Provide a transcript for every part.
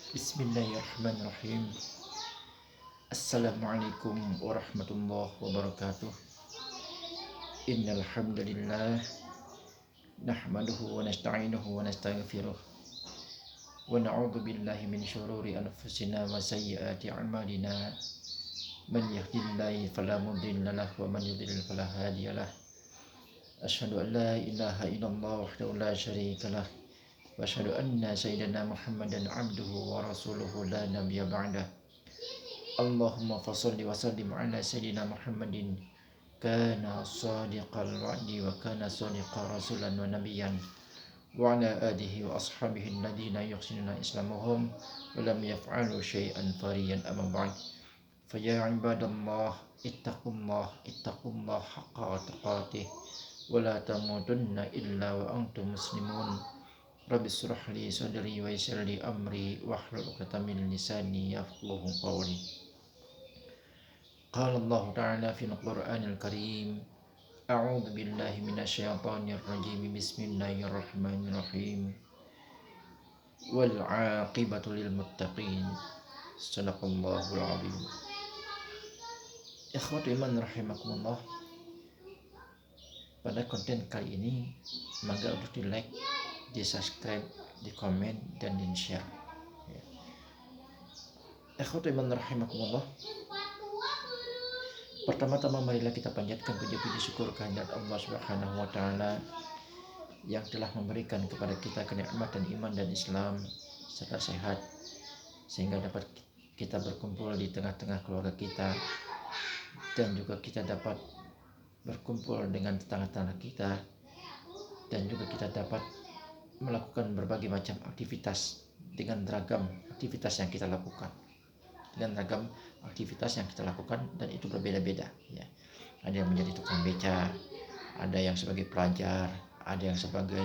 Bismillahirrahmanirrahim. Assalamualaikum warahmatullahi wabarakatuh. Innal hamdalillah nahmaduhu wa nasta'inuhu wa nastaghfiruh wa na'udzu billahi min syururi anfusina wa sayyiati a'malina. Man yahdihillahu fala mudilla lahu wa man yudlil fala hadiyalah. Asyhadu an la ilaha illallah wahdahu la syarika lah wa asyhadu anna sayyidina Muhammadan abduhu wa rasuluhu la nabiyya ba'dah. Allahumma fasalli wa sallim ala sayyidina Muhammadin kana sadiqal wa'di wa kana sadiqar rasulan wa nabiyyan wa ala alihi wa ashabihi alladhina yuhsinuna islamuhum wa lam yaf'alu syai'an fariyan amma ba'd. Fa ya ibadallah ittaqullah haqqa tuqatih wa la tamutunna illa wa antum muslimun. Rabbi shrah li sadri wa yassir li amri wahlul 'uqdatam min lisani yafqahu qawli. Qala Allah Ta'ala fil Qur'anil Karim. A'udzu billahi minasyaitonir rajim. Bismillahirrahmanirrahim. Wal 'aqibatu lil muttaqin. Shadaqallahul 'azim. Ikhwati iman rahimakumullah. Pada konten kali ini mangga untuk di like, di subscribe, di komen, dan di share. Ikhwati iman rahimakumullah. Pertama-tama marilah kita panjatkan puji-puji syukur kehadirat Allah Subhanahu wa taala yang telah memberikan kepada kita kenikmatan iman dan Islam serta sehat sehingga dapat kita berkumpul di tengah-tengah keluarga kita dan juga kita dapat berkumpul dengan tetangga-tetangga kita dan juga kita dapat melakukan berbagai macam aktivitas dengan ragam aktivitas yang kita lakukan. Dan itu berbeda-beda ya. Ada yang menjadi tukang beca, ada yang sebagai pelajar, ada yang sebagai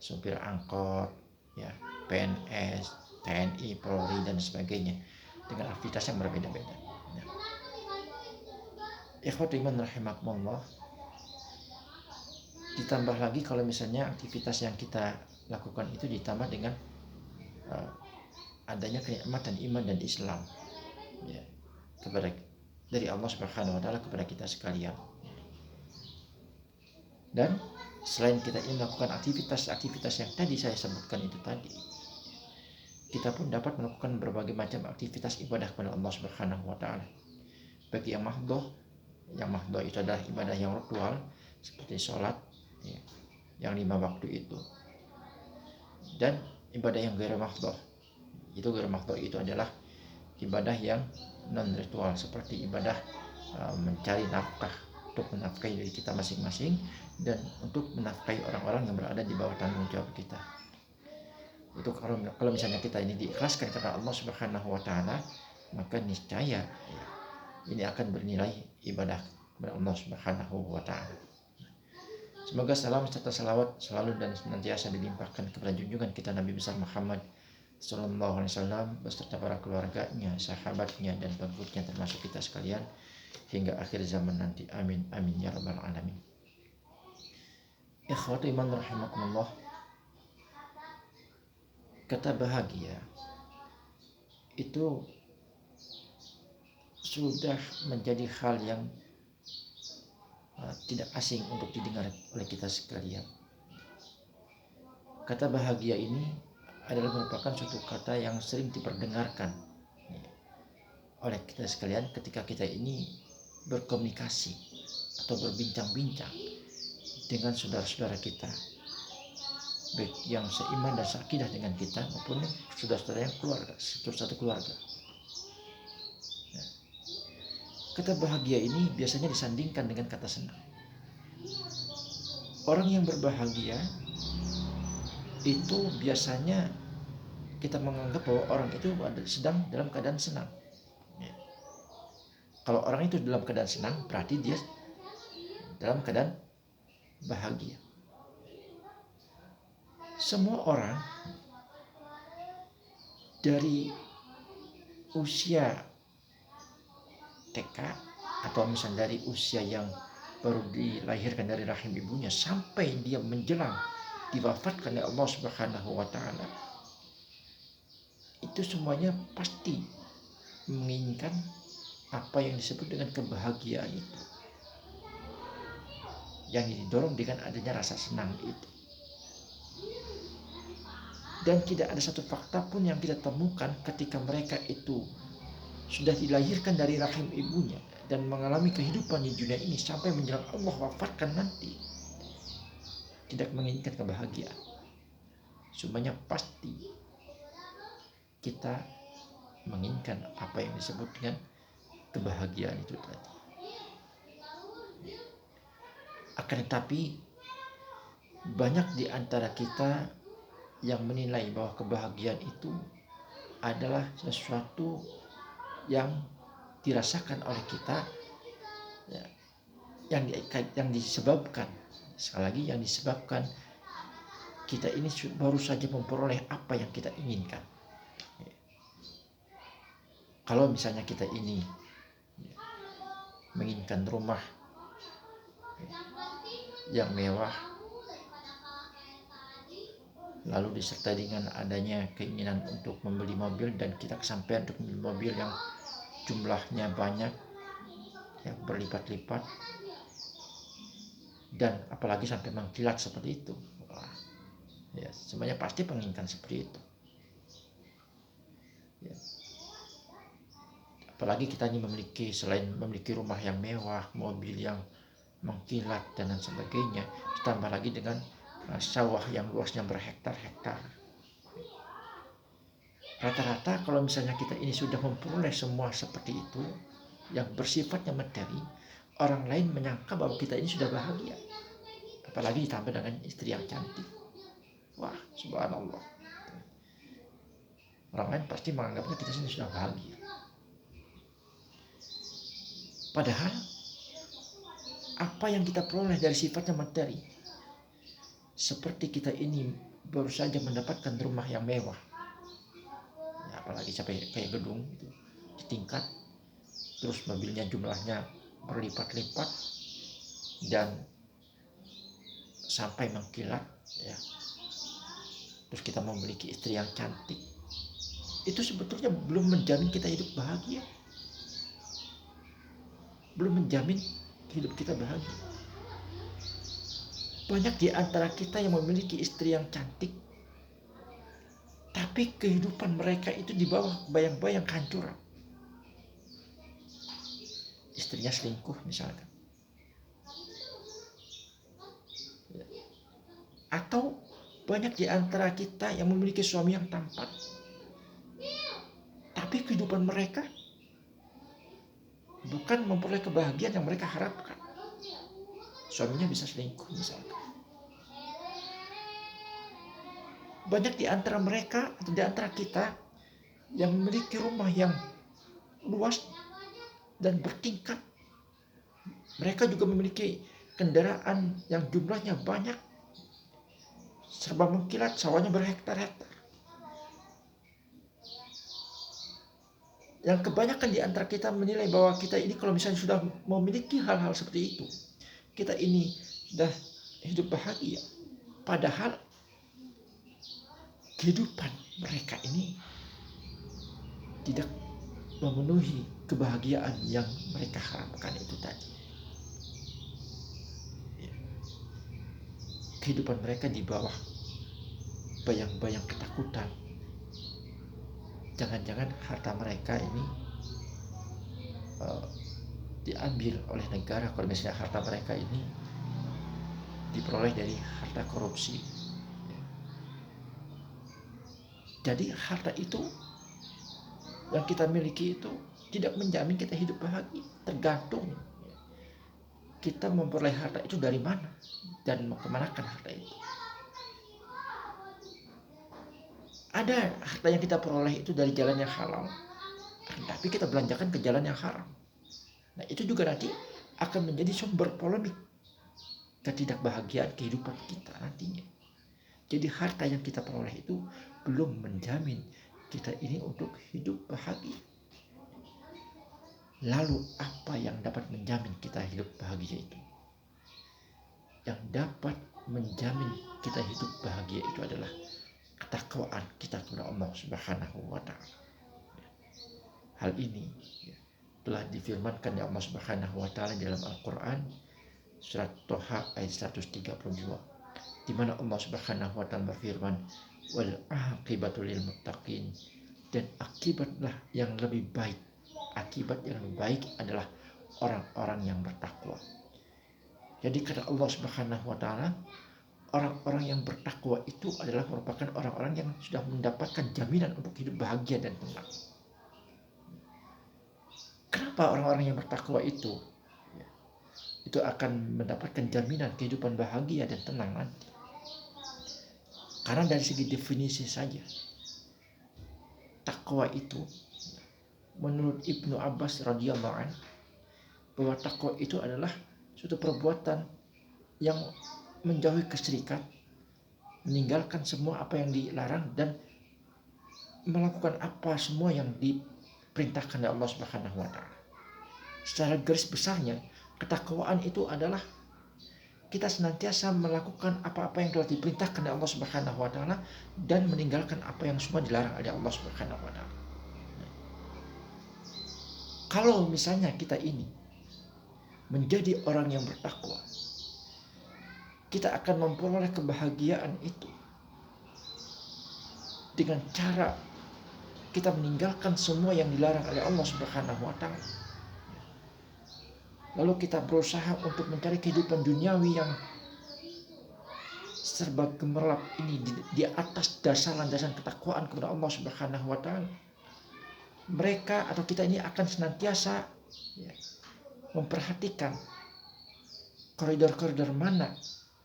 supir angkot ya, PNS, TNI, Polri dan sebagainya dengan aktivitas yang berbeda-beda ya. Ikhwati iman rahimakumullah. Ditambah lagi kalau misalnya aktivitas yang kita lakukan itu ditambah dengan adanya kenikmatan iman dan Islam ya, kepada dari Allah Subhanahu wa taala kepada kita sekalian. Dan selain kita ingin melakukan aktivitas yang tadi saya sebutkan itu tadi, kita pun dapat melakukan berbagai macam aktivitas ibadah kepada Allah Subhanahu wa taala. Bagi yang mahdhah itu adalah ibadah yang ritual seperti sholat ya, yang 5 waktu itu. Dan ibadah yang ghair mahdhah itu adalah ibadah yang non ritual seperti ibadah mencari nafkah untuk menafkahi diri kita masing-masing dan untuk menafkahi orang-orang yang berada di bawah tanggung jawab kita. Itu kalau misalnya kita ini diikhlaskan karena Allah Subhanahu wa taala, maka niscaya ya, ini akan bernilai ibadah kepada Allah Subhanahu wa taala. Semoga salam serta salawat selalu dan senantiasa dilimpahkan kepada junjungan kita Nabi besar Muhammad Sallallahu Alaihi Wasallam beserta para keluarganya, sahabatnya, dan pengikutnya termasuk kita sekalian hingga akhir zaman nanti. Amin amin ya rabbal alamin. Ikhwati iman rahimakumullah. Kata bahagia itu sudah menjadi hal yang tidak asing untuk didengar oleh kita sekalian. Kata bahagia ini adalah merupakan suatu kata yang sering diperdengarkan oleh kita sekalian ketika kita ini berkomunikasi atau berbincang-bincang dengan saudara-saudara kita, baik yang seiman dan seakidah dengan kita maupun saudara-saudara yang keluarga, satu keluarga. Kata bahagia ini biasanya disandingkan dengan kata senang. Orang yang berbahagia itu biasanya kita menganggap bahwa orang itu sedang dalam keadaan senang ya. Kalau orang itu dalam keadaan senang berarti dia dalam keadaan bahagia. Semua orang dari usia TK atau misalnya dari usia yang baru dilahirkan dari rahim ibunya sampai dia menjelang diwafatkan oleh Allah Subhanahu wa taala, itu semuanya pasti menginginkan apa yang disebut dengan kebahagiaan itu, yang didorong dengan adanya rasa senang itu. Dan tidak ada satu fakta pun yang kita temukan ketika mereka itu sudah dilahirkan dari rahim ibunya dan mengalami kehidupan di dunia ini sampai menjelang Allah wafatkan nanti, tidak menginginkan kebahagiaan. Semuanya pasti kita menginginkan apa yang disebut dengan kebahagiaan itu tadi. Akan tetapi banyak di antara kita yang menilai bahwa kebahagiaan itu adalah sesuatu yang dirasakan oleh kita, ya, yang disebabkan, sekali lagi, yang disebabkan kita ini baru saja memperoleh apa yang kita inginkan. Kalau misalnya kita ini menginginkan rumah yang mewah, lalu disertai dengan adanya keinginan untuk membeli mobil, dan kita kesampaian untuk membeli mobil yang jumlahnya banyak, yang berlipat-lipat, dan apalagi sampai mengkilat seperti itu. Wah, ya, semuanya pasti menginginkan seperti itu. Ya. Apalagi kita ini selain memiliki rumah yang mewah, mobil yang mengkilat dan lain sebagainya, ditambah lagi dengan sawah yang luasnya berhektar-hektar. Rata-rata kalau misalnya kita ini sudah memperoleh semua seperti itu yang bersifatnya materi, orang lain menyangka bahwa kita ini sudah bahagia. Apalagi ditambah dengan istri yang cantik. Wah, subhanallah. Orang lain pasti menganggapnya kita ini sudah bahagia. Padahal apa yang kita peroleh dari sifatnya materi, seperti kita ini baru saja mendapatkan rumah yang mewah, ya, apalagi sampai kayak gedung itu di tingkat, terus mobilnya jumlahnya berlipat-lipat dan sampai mengkilat, ya. Terus kita memiliki istri yang cantik, itu sebetulnya belum menjamin kita hidup bahagia, belum menjamin hidup kita bahagia. Banyak di antara kita yang memiliki istri yang cantik, tapi kehidupan mereka itu di bawah bayang-bayang kehancuran. Istrinya selingkuh misalkan. Atau banyak di antara kita yang memiliki suami yang tampan, tapi kehidupan mereka bukan memperoleh kebahagiaan yang mereka harapkan. Suaminya bisa selingkuh misalkan. Banyak di antara mereka atau di antara kita yang memiliki rumah yang luas dan bertingkat. Mereka juga memiliki kendaraan yang jumlahnya banyak, serba mengkilat, sawahnya berhektar-hektar. Yang kebanyakan di antara kita menilai bahwa kita ini kalau misalnya sudah memiliki hal-hal seperti itu, kita ini sudah hidup bahagia. Padahal kehidupan mereka ini tidak memenuhi kebahagiaan yang mereka harapkan itu tadi. Kehidupan mereka di bawah bayang-bayang ketakutan. Jangan-jangan harta mereka ini diambil oleh negara kalau misalnya harta mereka ini diperoleh dari harta korupsi. Jadi harta itu yang kita miliki itu tidak menjamin kita hidup bahagia. Tergantung kita memperoleh harta itu dari mana dan mau kemanakan harta itu. Ada harta yang kita peroleh itu dari jalan yang halal, tapi kita belanjakan ke jalan yang haram. Nah, itu juga nanti akan menjadi sumber polemik ketidakbahagiaan kehidupan kita nantinya. Jadi harta yang kita peroleh itu belum menjamin kita ini untuk hidup bahagia. Lalu apa yang dapat menjamin kita hidup bahagia itu? Yang dapat menjamin kita hidup bahagia itu adalah ketakwaan kita kepada Allah Subhanahu wa taala. Hal ini telah difirmankan oleh Allah Subhanahu wa taala dalam Al-Qur'an surat Thaha ayat 132, di mana Allah Subhanahu wa taala berfirman, wal aqibatu lil muttaqin, dan akibatlah yang lebih baik. Akibat yang lebih baik adalah orang-orang yang bertakwa. Jadi kata Allah Subhanahu wa taala, orang-orang yang bertakwa itu adalah merupakan orang-orang yang sudah mendapatkan jaminan untuk hidup bahagia dan tenang. Kenapa orang-orang yang bertakwa itu akan mendapatkan jaminan kehidupan bahagia dan tenang nanti? Karena dari segi definisi saja, takwa itu menurut Ibnu Abbas radhiyallahu anhu, bahwa takwa itu adalah suatu perbuatan yang menjauhi kesyirikan, meninggalkan semua apa yang dilarang, dan melakukan apa semua yang diperintahkan oleh Allah Subhanahu wa taala. Secara garis besarnya, ketakwaan itu adalah kita senantiasa melakukan apa-apa yang telah diperintahkan oleh Allah Subhanahu wa taala dan meninggalkan apa yang semua dilarang oleh Allah Subhanahu wa taala. Kalau misalnya kita ini menjadi orang yang bertakwa, kita akan memperoleh kebahagiaan itu dengan cara kita meninggalkan semua yang dilarang oleh Allah Subhanahu wa taala. Lalu kita berusaha untuk mencari kehidupan duniawi yang serba gemerlap ini di atas dasar landasan ketakwaan kepada Allah Subhanahu wa taala. Mereka atau kita ini akan senantiasa memperhatikan koridor-koridor mana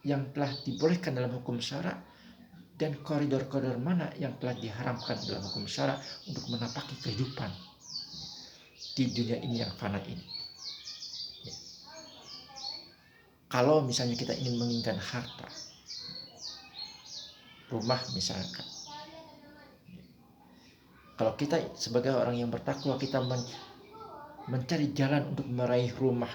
yang telah dibolehkan dalam hukum syara dan koridor-koridor mana yang telah diharamkan dalam hukum syara untuk menapaki kehidupan di dunia ini yang fana ini. Kalau misalnya kita ingin menginginkan harta, rumah misalkan, kalau kita sebagai orang yang bertakwa, kita mencari jalan untuk meraih rumah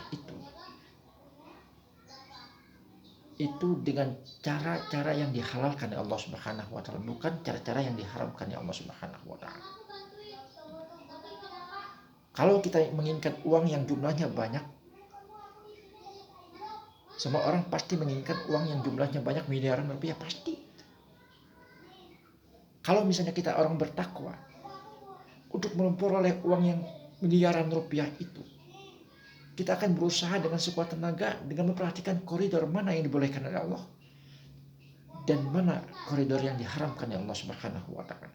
itu dengan cara-cara yang dihalalkan oleh Allah Subhanahu wa taala, bukan cara-cara yang diharamkan oleh Allah Subhanahu wa taala. Kalau kita menginginkan uang yang jumlahnya banyak, semua orang pasti menginginkan uang yang jumlahnya banyak, miliaran rupiah pasti. Kalau misalnya kita orang bertakwa, untuk memperoleh uang yang miliaran rupiah itu, kita akan berusaha dengan sekuat tenaga dengan memperhatikan koridor mana yang dibolehkan oleh Allah dan mana koridor yang diharamkan oleh Allah Subhanahu wa taala.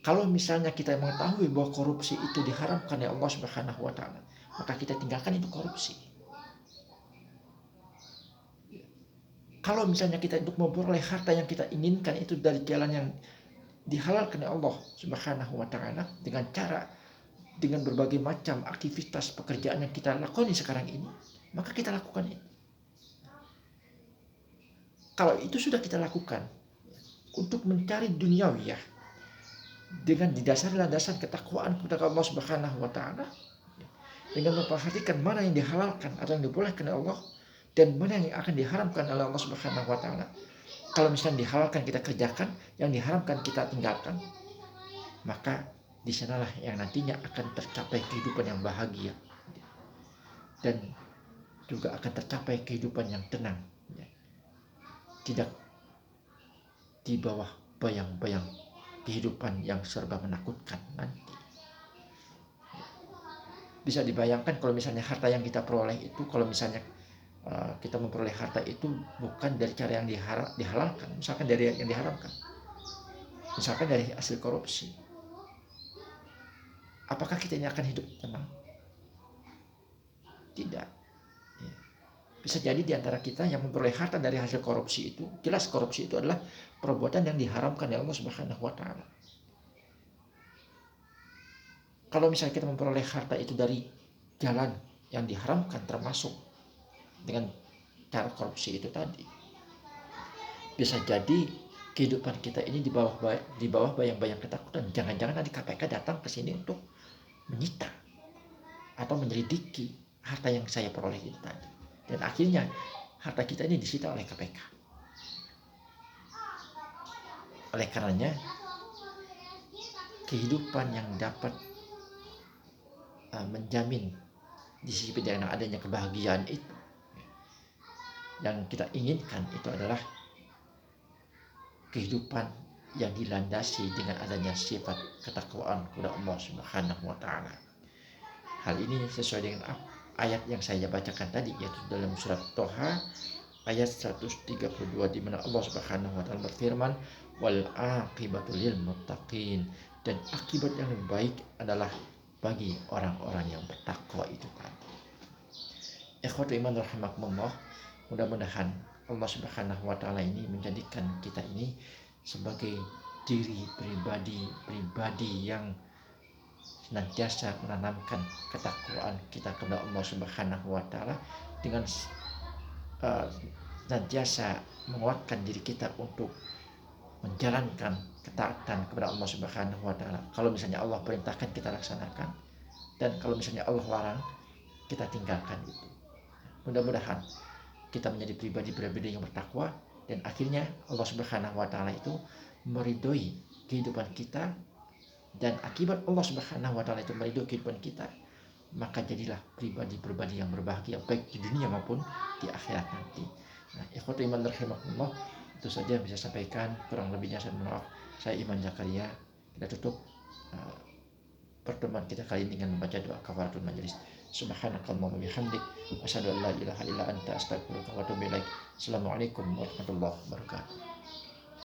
Kalau misalnya kita mengetahui bahwa korupsi itu diharamkan oleh Allah Subhanahu wa taala, maka kita tinggalkan itu korupsi. Kalau misalnya kita untuk memperoleh harta yang kita inginkan itu dari jalan yang dihalalkan oleh Allah Subhanahu wa taala dengan berbagai macam aktivitas pekerjaan yang kita lakukan sekarang ini, maka kita lakukan itu. Kalau itu sudah kita lakukan untuk mencari duniawiyah dengan didasari landasan ketakwaan kepada Allah Subhanahu wa taala, dengan memperhatikan mana yang dihalalkan atau yang dibolehkan oleh Allah dan mana yang akan diharamkan oleh Allah Subhanahu wa taala. Kalau misalnya dihalalkan kita kerjakan, yang diharamkan kita tinggalkan, maka di sanalah yang nantinya akan tercapai kehidupan yang bahagia dan juga akan tercapai kehidupan yang tenang, tidak di bawah bayang-bayang kehidupan yang serba menakutkan nanti. Bisa dibayangkan kalau misalnya harta yang kita peroleh itu, kalau misalnya kita memperoleh harta itu bukan dari cara yang dihalalkan, misalkan dari yang diharamkan, misalkan dari hasil korupsi, apakah kita ini akan hidup tenang? Tidak. Bisa jadi di antara kita yang memperoleh harta dari hasil korupsi itu, jelas korupsi itu adalah perbuatan yang diharamkan oleh Allah Subhanahu wa taala. Kalau misalnya kita memperoleh harta itu dari jalan yang diharamkan, termasuk dengan cara korupsi itu tadi, bisa jadi kehidupan kita ini di bawah bayang-bayang ketakutan. Jangan-jangan nanti KPK datang ke sini untuk menyita atau menyelidiki harta yang saya peroleh itu tadi, dan akhirnya harta kita ini disita oleh KPK. Oleh karenanya, kehidupan yang dapat menjamin di sisi dengan adanya kebahagiaan itu yang kita inginkan itu adalah kehidupan yang dilandasi dengan adanya sifat ketakwaan kepada Allah Subhanahu wa taala. Hal ini sesuai dengan ayat yang saya bacakan tadi, yaitu dalam surat Toha ayat 132, di mana Allah Subhanahu wa taala berfirman, wal aqibatu lil muttaqin, dan akibat yang lebih baik adalah bagi orang-orang yang bertakwa itu tadi. Ikhwatu iman rahimakumullah, mudah-mudahan Allah Subhanahu wa taala ini menjadikan kita ini sebagai diri pribadi yang senantiasa menanamkan ketakwaan kita kepada Allah Subhanahu wa taala dengan senantiasa menguatkan diri kita untuk menjalankan ketaatan kepada Allah Subhanahu wa taala. Kalau misalnya Allah perintahkan, kita laksanakan, dan kalau misalnya Allah larang, kita tinggalkan itu. Mudah-mudahan kita menjadi pribadi yang bertakwa, dan akhirnya Allah Subhanahu wa taala itu meridhoi kehidupan kita, dan akibat Allah Subhanahu wa taala itu meridhoi kehidupan kita, maka jadilah pribadi yang berbahagia baik di dunia maupun di akhirat nanti. Nah, ikhwatu iman rahimakumullah, itu saja yang bisa sampaikan, kurang lebihnya saya mohon maaf. Saya Iman Zakaria. Kita tutup pertemuan kita kali ini dengan membaca doa kafaratul majelis. Subhanakallahumma bihamdik, asyhadu an la ilaha illa anta, astaghfiruka wa atubu ilaik. Assalamualaikum warahmatullahi wabarakatuh.